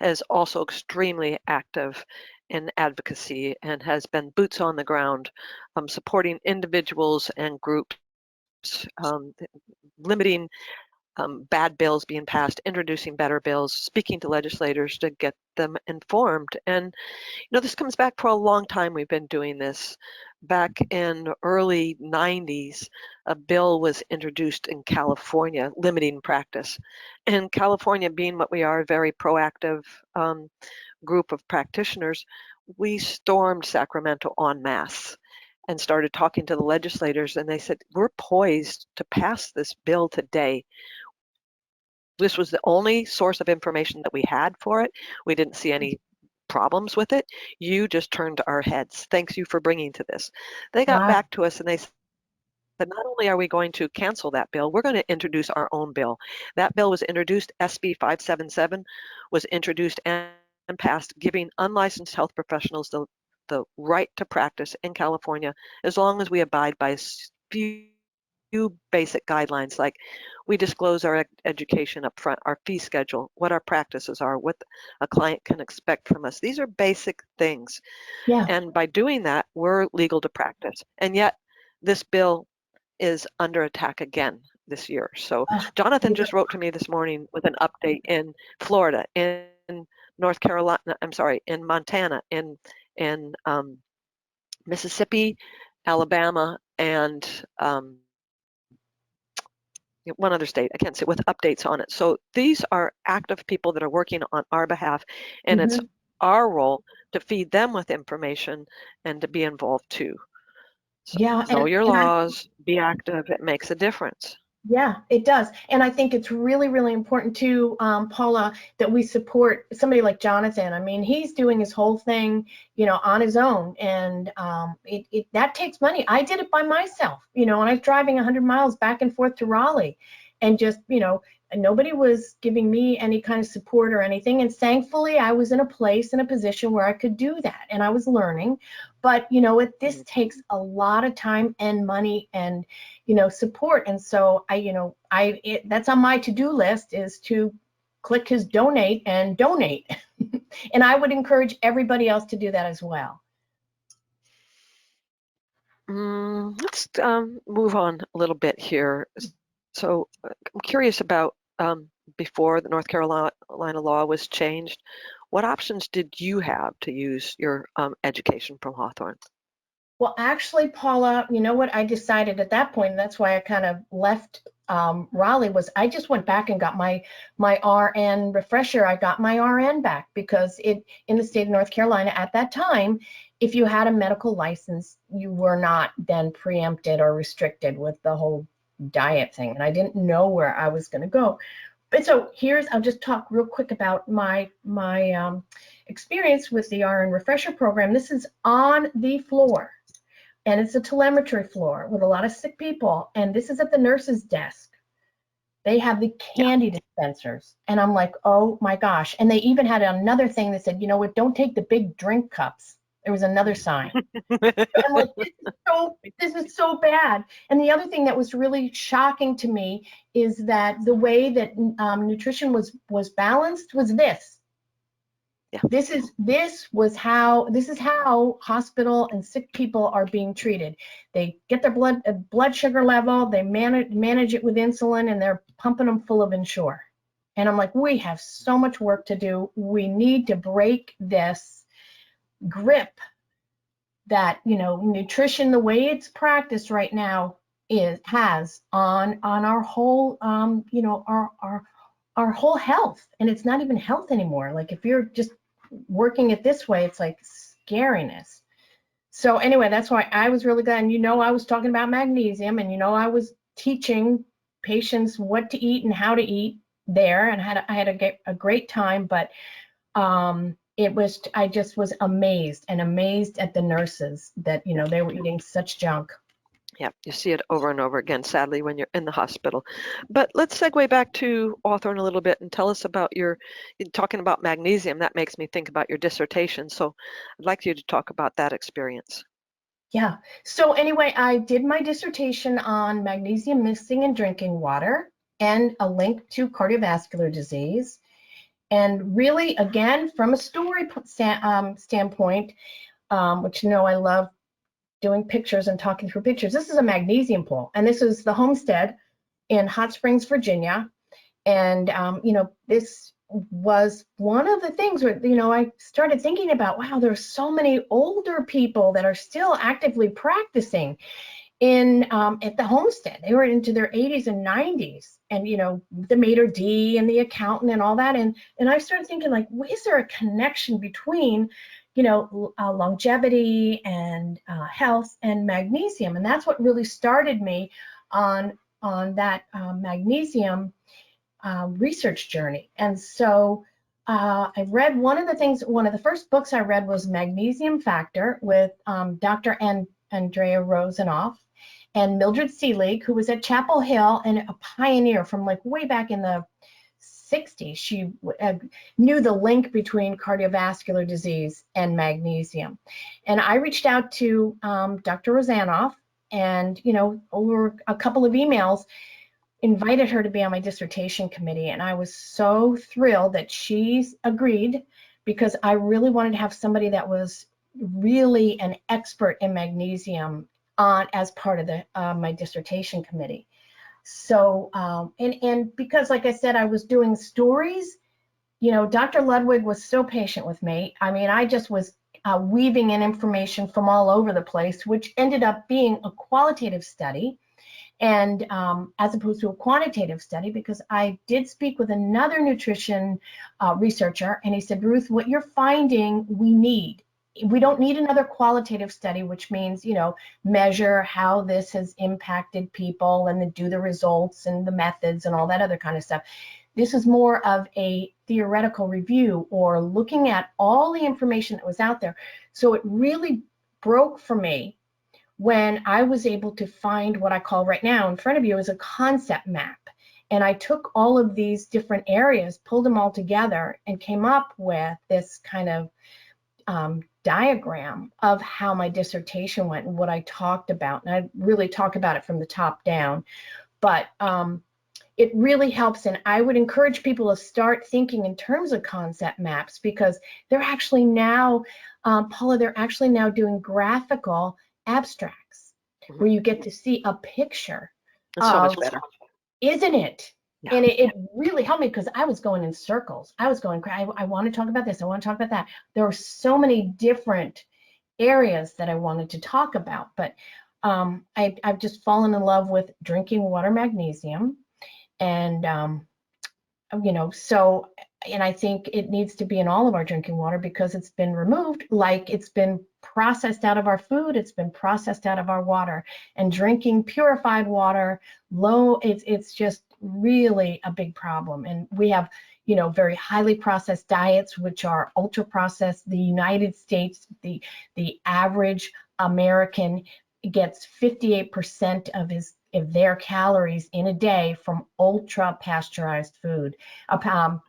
is also extremely active in advocacy and has been boots on the ground, supporting individuals and groups, limiting bad bills being passed, introducing better bills, speaking to legislators to get them informed. And this comes back for a long time. We've been doing this. Back in early 90s, a bill was introduced in California limiting practice. And California, being what we are, a very proactive group of practitioners, we stormed Sacramento en masse and started talking to the legislators, and they said, we're poised to pass this bill today. This was the only source of information that we had for it. We didn't see any problems with it. You just turned our heads. Thanks you for bringing to this. They got Wow. back to us and they said, not only are we going to cancel that bill, we're going to introduce our own bill. That bill was introduced, SB 577 was introduced and passed, giving unlicensed health professionals the right to practice in California, as long as we abide by few basic guidelines, like we disclose our education up front, our fee schedule, what our practices are, what a client can expect from us. These are basic things. Yeah. And by doing that, we're legal to practice. And yet this bill is under attack again this year. So Jonathan just wrote to me this morning with an update in Florida, in North Carolina, I'm sorry, in Montana, in Mississippi, Alabama, and one other state, I can't say, with updates on it. So these are active people that are working on our behalf, and it's our role to feed them with information and to be involved too. So know your laws, be active, it makes a difference. Yeah, it does. And I think it's really, really important too, Paula, that we support somebody like Jonathan. I mean, he's doing his whole thing, on his own. And that takes money. I did it by myself, and I was driving 100 miles back and forth to Raleigh, and just, nobody was giving me any kind of support or anything. And thankfully, I was in a position where I could do that. And I was learning. But, this takes a lot of time and money and, support. And so that's on my to-do list, is to click his donate and donate. And I would encourage everybody else to do that as well. Let's move on a little bit here. So I'm curious about before the North Carolina law was changed, What options did you have to use your education from Hawthorne? Well, actually, Paula, you know what I decided at that point, and that's why I kind of left Raleigh, was I just went back and got my RN refresher. I got my RN back because in the state of North Carolina at that time, if you had a medical license, you were not then preempted or restricted with the whole diet thing. And I didn't know where I was going to go. But so I'll just talk real quick about my experience with the RN refresher program. This is on the floor. And it's a telemetry floor with a lot of sick people. And this is at the nurse's desk. They have the candy dispensers. And I'm like, oh my gosh. And they even had another thing that said, you know what, don't take the big drink cups. There was another sign. I'm like, this is so bad. And the other thing that was really shocking to me is that the way that nutrition was balanced was this. Yeah. This is how hospital and sick people are being treated. They get their blood sugar level, they manage it with insulin, and they're pumping them full of Ensure. And I'm like, we have so much work to do. We need to break this grip that, you know, nutrition, the way it's practiced right now, has on our whole you know, our whole health. And it's not even health anymore. Like if you're just working it this way, it's like scariness. So anyway, that's why I was really glad. And you know, I was talking about magnesium, and you know, I was teaching patients what to eat and how to eat there, and I had a great time. But I just was amazed at the nurses that, you know, they were eating such junk. Yeah, you see it over and over again, sadly, when you're in the hospital. But let's segue back to Hawthorne a little bit and tell us about talking about magnesium. That makes me think about your dissertation. So I'd like you to talk about that experience. Yeah. So anyway, I did my dissertation on magnesium mixing in drinking water and a link to cardiovascular disease. And really, again, from a story standpoint, which, you know, I love doing pictures and talking through pictures. This is a magnesium pool, and this is the homestead in Hot Springs, Virginia. And, you know, this was one of the things where, you know, I started thinking about, wow, there's so many older people that are still actively practicing at the homestead. They were into their 80s and 90s, and, you know, the maitre d' and the accountant and all that. And I started thinking, like, is there a connection between, you know, longevity and health and magnesium? And that's what really started me on that magnesium research journey. And so I read one of the first books I read was Magnesium Factor with Dr. Andrea Rosenoff and Mildred Seelig, who was at Chapel Hill and a pioneer from like way back in the 60s. She knew the link between cardiovascular disease and magnesium. And I reached out to Dr. Rosenoff, and, you know, over a couple of emails, invited her to be on my dissertation committee. And I was so thrilled that she agreed, because I really wanted to have somebody that was really an expert in magnesium as part of the my dissertation committee. So and because, like I said, I was doing stories, you know, Dr. Ludwig was so patient with me. I mean, I just was weaving in information from all over the place, which ended up being a qualitative study, and as opposed to a quantitative study, because I did speak with another nutrition researcher, and he said, Ruth, what you're finding, we don't need another qualitative study, which means, you know, measure how this has impacted people and then do the results and the methods and all that other kind of stuff. This is more of a theoretical review, or looking at all the information that was out there. So it really broke for me when I was able to find what I call right now in front of you as a concept map. And I took all of these different areas, pulled them all together, and came up with this kind of diagram of how my dissertation went and what I talked about. And I really talk about it from the top down. But it really helps. And I would encourage people to start thinking in terms of concept maps, because they're actually now, Paula, they're actually now doing graphical abstracts where you get to see a picture. It's so much better. Isn't it? Yeah. And it really helped me because I was going in circles. I was going, I want to talk about this. I want to talk about that. There were so many different areas that I wanted to talk about, but I've just fallen in love with drinking water magnesium. And, so, and I think it needs to be in all of our drinking water because it's been removed, like it's been processed out of our food, it's been processed out of our water. And drinking purified water, it's just really a big problem. And we have, very highly processed diets, which are ultra processed. The United States, the average American gets 58% of their calories in a day from ultra pasteurized food,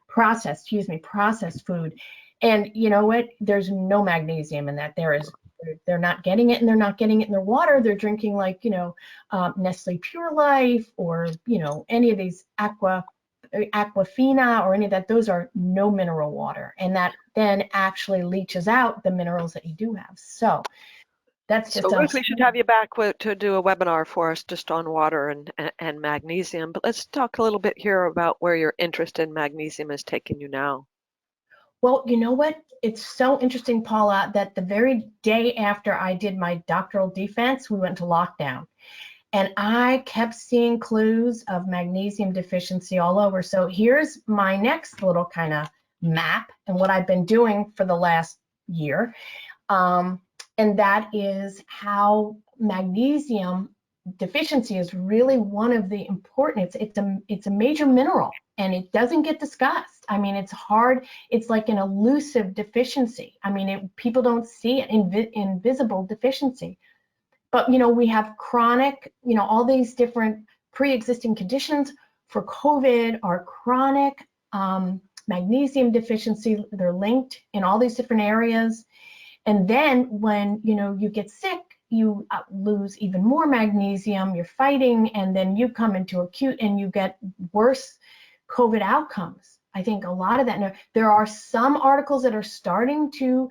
processed food. And you know what? There's no magnesium in that. They're not getting it, and they're not getting it in their water. They're drinking like, Nestle Pure Life or, any of these Aquafina or any of that. Those are no mineral water. And that then actually leaches out the minerals that you do have. So that's just So Ruth, we should have you back to do a webinar for us just on water and magnesium. But let's talk a little bit here about where your interest in magnesium is taking you now. Well, you know what? It's so interesting, Paula, that the very day after I did my doctoral defense, we went to lockdown. And I kept seeing clues of magnesium deficiency all over. So here's my next little kind of map and what I've been doing for the last year. And that is how magnesium deficiency is really one of the important, it's a major mineral and it doesn't get discussed. I mean, it's hard. It's like an elusive deficiency. I mean, people don't see it, invisible deficiency. But, we have chronic, all these different pre-existing conditions for COVID are chronic magnesium deficiency. They're linked in all these different areas. And then when, you get sick, you lose even more magnesium, you're fighting, and then you come into acute and you get worse COVID outcomes. I think a lot of that. Now, there are some articles that are starting to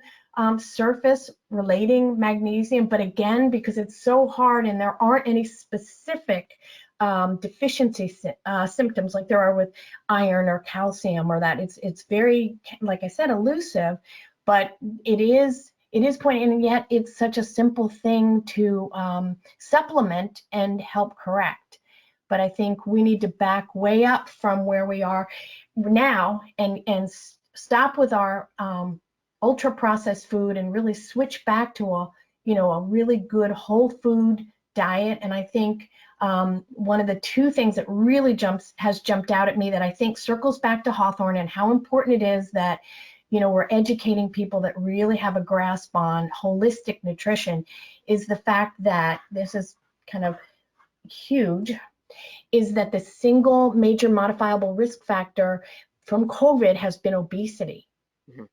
surface relating magnesium, but again, because it's so hard and there aren't any specific deficiency symptoms like there are with iron or calcium or that, it's very, like I said, elusive, but it is pointing, and yet it's such a simple thing to supplement and help correct. But I think we need to back way up from where we are now and stop with our ultra processed food and really switch back to a really good whole food diet. And I think one of the two things that really has jumped out at me that I think circles back to Hawthorne and how important it is that we're educating people that really have a grasp on holistic nutrition is the fact that this is kind of huge, is that the single major modifiable risk factor from COVID has been obesity. Mm-hmm.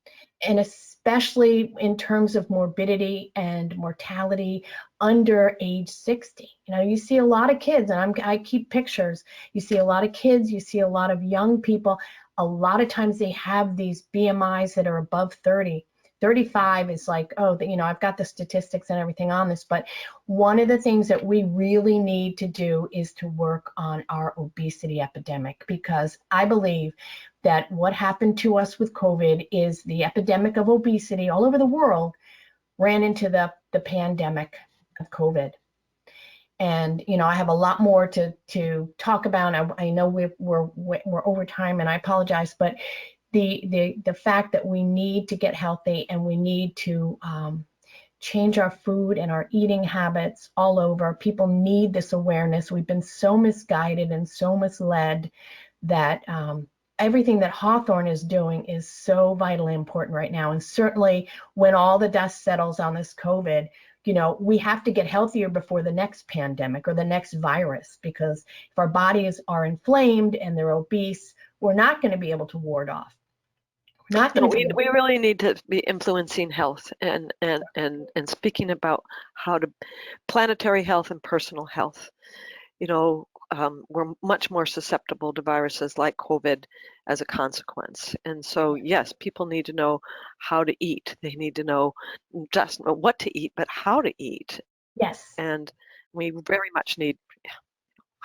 And especially in terms of morbidity and mortality under age 60. You see a lot of kids, and I keep pictures. You see a lot of kids, you see a lot of young people. A lot of times they have these BMIs that are above 30. 35 is like, oh, I've got the statistics and everything on this, but one of the things that we really need to do is to work on our obesity epidemic, because I believe that what happened to us with COVID is the epidemic of obesity all over the world ran into the pandemic of COVID. And I have a lot more to talk about. I know we're over time, and I apologize, but the fact that we need to get healthy and we need to change our food and our eating habits all over. People need this awareness. We've been so misguided and so misled that everything that Hawthorne is doing is so vitally important right now. And certainly when all the dust settles on this COVID, we have to get healthier before the next pandemic or the next virus, because if our bodies are inflamed and they're obese, we're not going to be able to ward off. We really need to be influencing health and speaking about how to planetary health and personal health. We're much more susceptible to viruses like COVID as a consequence. And so, yes, people need to know how to eat. They need to know just what to eat, but how to eat. Yes. And we very much need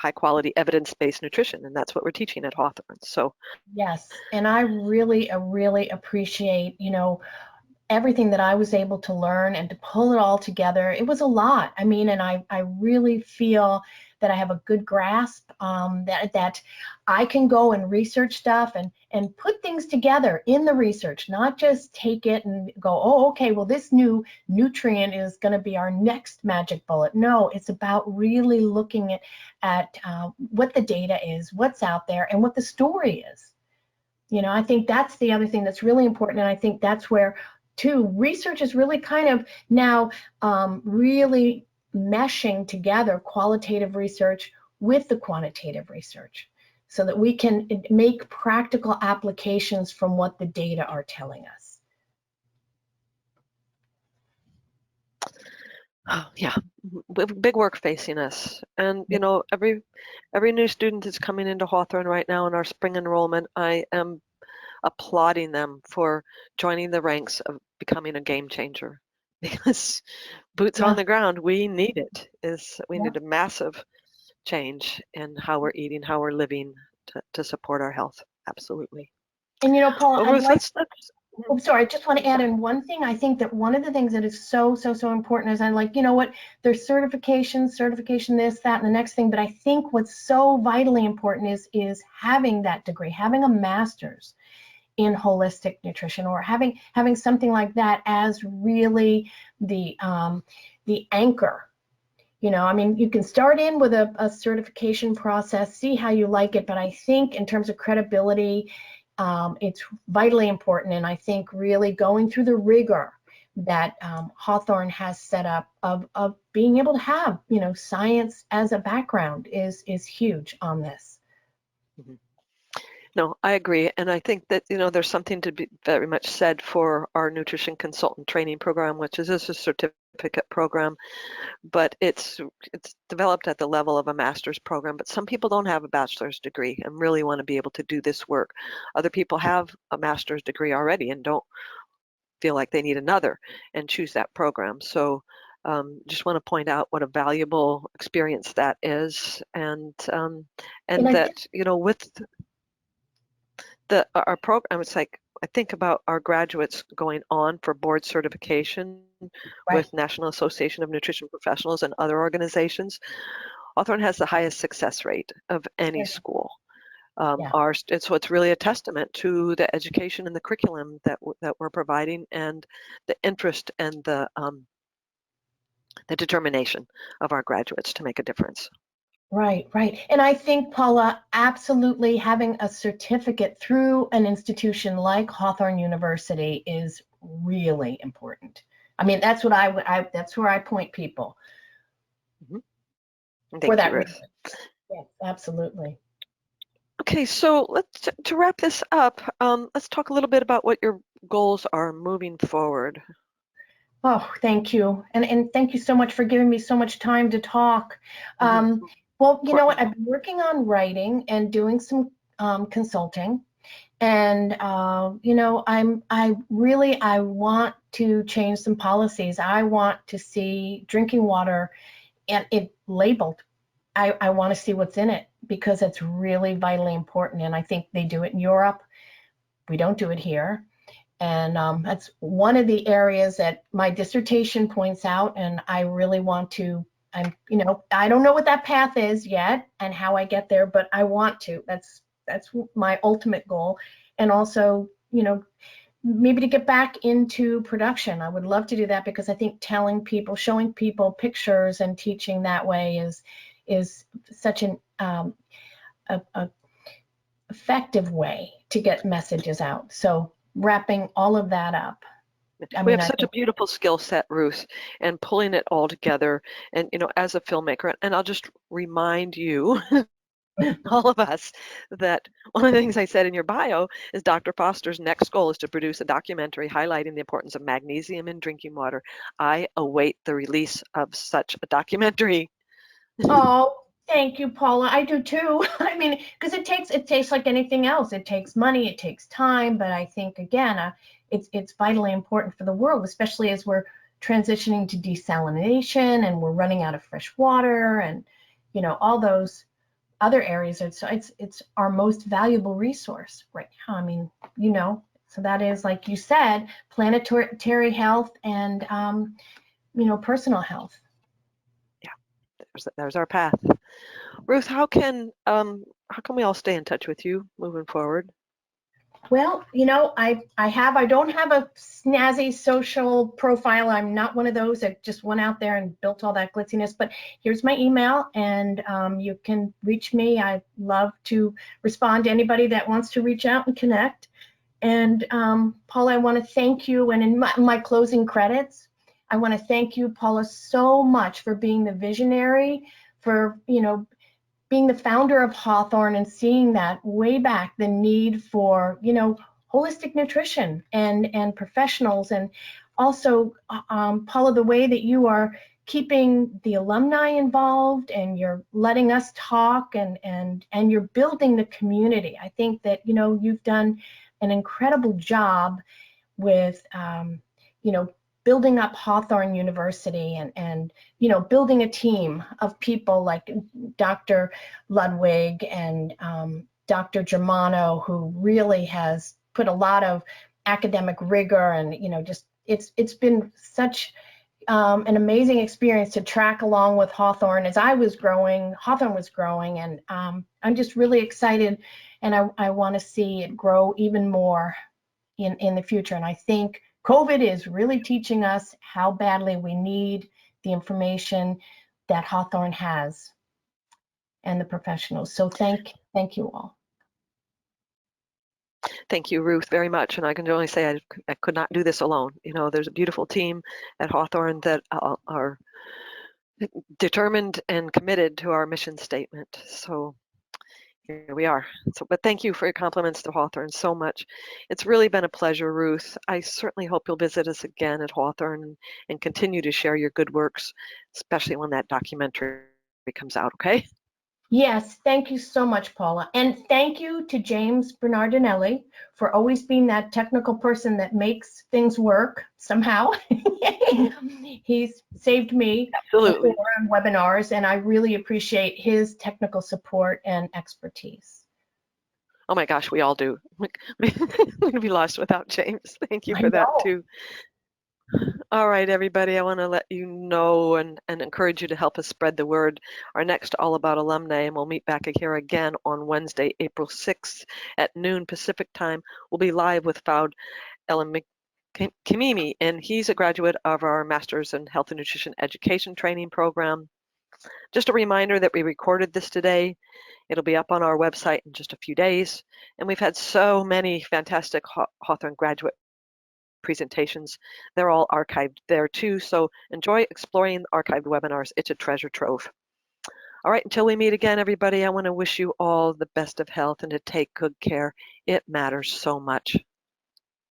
high quality evidence-based nutrition, and that's what we're teaching at Hawthorne. So Yes, and I really appreciate, everything that I was able to learn and to pull it all together. It was a lot. I mean, and I really feel that I have a good grasp, that I can go and research stuff and put things together in the research, not just take it and go, oh, okay, well, this new nutrient is going to be our next magic bullet. No, it's about really looking at what the data is, what's out there, and what the story is. I think that's the other thing that's really important, and I think that's where research is really kind of now really meshing together qualitative research with the quantitative research so that we can make practical applications from what the data are telling us. oh, yeah, big work facing us. And every new student that's coming into Hawthorne right now in our spring enrollment, I am applauding them for joining the ranks of becoming a game changer, because boots on Yeah, the ground, we need it. We yeah. need a massive change in how we're eating, how we're living to support our health. Absolutely. And Paula, Well, I'd Ruth, like let's Oh, sorry, I just want to add sorry. in one thing. I think that one of the things that is so important is I'm like, what, there's certification this, that, and the next thing. But I think what's so vitally important is having that degree, having a master's in holistic nutrition, or having something like that as really the anchor. I mean, you can start in with a certification process, see how you like it, but I think in terms of credibility, it's vitally important. And I think really going through the rigor that Hawthorne has set up of being able to have, science as a background is huge on this. Mhm. No, I agree. And I think that, there's something to be very much said for our nutrition consultant training program, which is a certificate program, but it's developed at the level of a master's program. But some people don't have a bachelor's degree and really want to be able to do this work. Other people have a master's degree already and don't feel like they need another and choose that program. So just want to point out what a valuable experience that is, and And I think, that with our program, it's like I think about our graduates going on for board certification right, with National Association of Nutrition Professionals and other organizations. Hawthorne has the highest success rate of any school. yeah. So it's really a testament to the education and the curriculum that we're providing, and the interest and the determination of our graduates to make a difference. Right, right. And I think, Paula, absolutely having a certificate through an institution like Hawthorne University is really important. I mean, that's what that's where I point people Mhm. for Thank you, that reason. Ruth. Yes, absolutely. Okay, so let's to wrap this up. Let's talk a little bit about what your goals are moving forward. Oh, thank you. And thank you so much for giving me so much time to talk. Mhm. Well, you know what? Important. I've been working on writing and doing some consulting. And I want to change some policies. I want to see drinking water and it labeled. I want to see what's in it because it's really vitally important. And I think they do it in Europe. We don't do it here. And that's one of the areas that my dissertation points out. And I really want to, I don't know what that path is yet and how I get there, but I want to. That's my ultimate goal. And also, maybe to get back into production. I would love to do that because I think telling people, showing people pictures and teaching that way is such an a effective way to get messages out. So wrapping all of that up. I We mean, have I such a think, beautiful skill set, Ruth, and pulling it all together. And as a filmmaker, and I'll just remind you, all of us, that one of the things I said in your bio is Dr. Foster's next goal is to produce a documentary highlighting the importance of magnesium in drinking water. I await the release of such a documentary. oh, thank you, Paula. I do too. I mean, because it takes like anything else. It takes money, it takes time, but I think again, it's vitally important for the world, especially as we're transitioning to desalination and we're running out of fresh water and all those other areas. It's our most valuable resource right now. I mean, so that is, like you said, planetary health and personal health. Yeah, there's our path. Ruth, how can we all stay in touch with you moving forward? Well, I don't have a snazzy social profile. I'm not one of those that just went out there and built all that glitziness, but here's my email, and you can reach me. I love to respond to anybody that wants to reach out and connect. And Paula, I want to thank you. And in my closing credits, I want to thank you, Paula, so much for being the visionary, for, being the founder of Hawthorne and seeing that way back, the need for, holistic nutrition and professionals. And also, Paula, the way that you are keeping the alumni involved, and you're letting us talk, and you're building the community. I think that, you've done an incredible job with, building up Hawthorne University, and building a team of people like Dr. Ludwig and Dr. Germano, who really has put a lot of academic rigor, and just it's been such an amazing experience to track along with Hawthorne as I was growing. Hawthorne was growing, and I'm just really excited, and I want to see it grow even more in the future. And I think COVID is really teaching us how badly we need the information that Hawthorne has and the professionals. So thank you all. Thank you, Ruth, very much. And I can only say I could not do this alone. There's a beautiful team at Hawthorne that are determined and committed to our mission statement. So here we are. But thank you for your compliments to Hawthorne so much. It's really been a pleasure, Ruth. I certainly hope you'll visit us again at Hawthorne and continue to share your good works, especially when that documentary comes out, okay? Yes, thank you so much, Paula. And thank you to James Bernardinelli for always being that technical person that makes things work somehow. He's saved me Absolutely. on webinars, and I really appreciate his technical support and expertise. Oh my gosh, we all do. We're going to be lost without James. Thank you I for that know. too. All right, everybody, I want to let you know and encourage you to help us spread the word. Our next All About Alumni, and we'll meet back here again on Wednesday, April 6th at noon Pacific time. We'll be live with Fouad Ellen Kimimi, and he's a graduate of our Master's in Health and Nutrition Education Training Program. Just a reminder that we recorded this today. It'll be up on our website in just a few days. And we've had so many fantastic Hawthorne graduate presentations. They're all archived there too, so enjoy exploring the archived webinars. It's a treasure trove. All right, until we meet again, everybody, I want to wish you all the best of health and to take good care. It matters so much.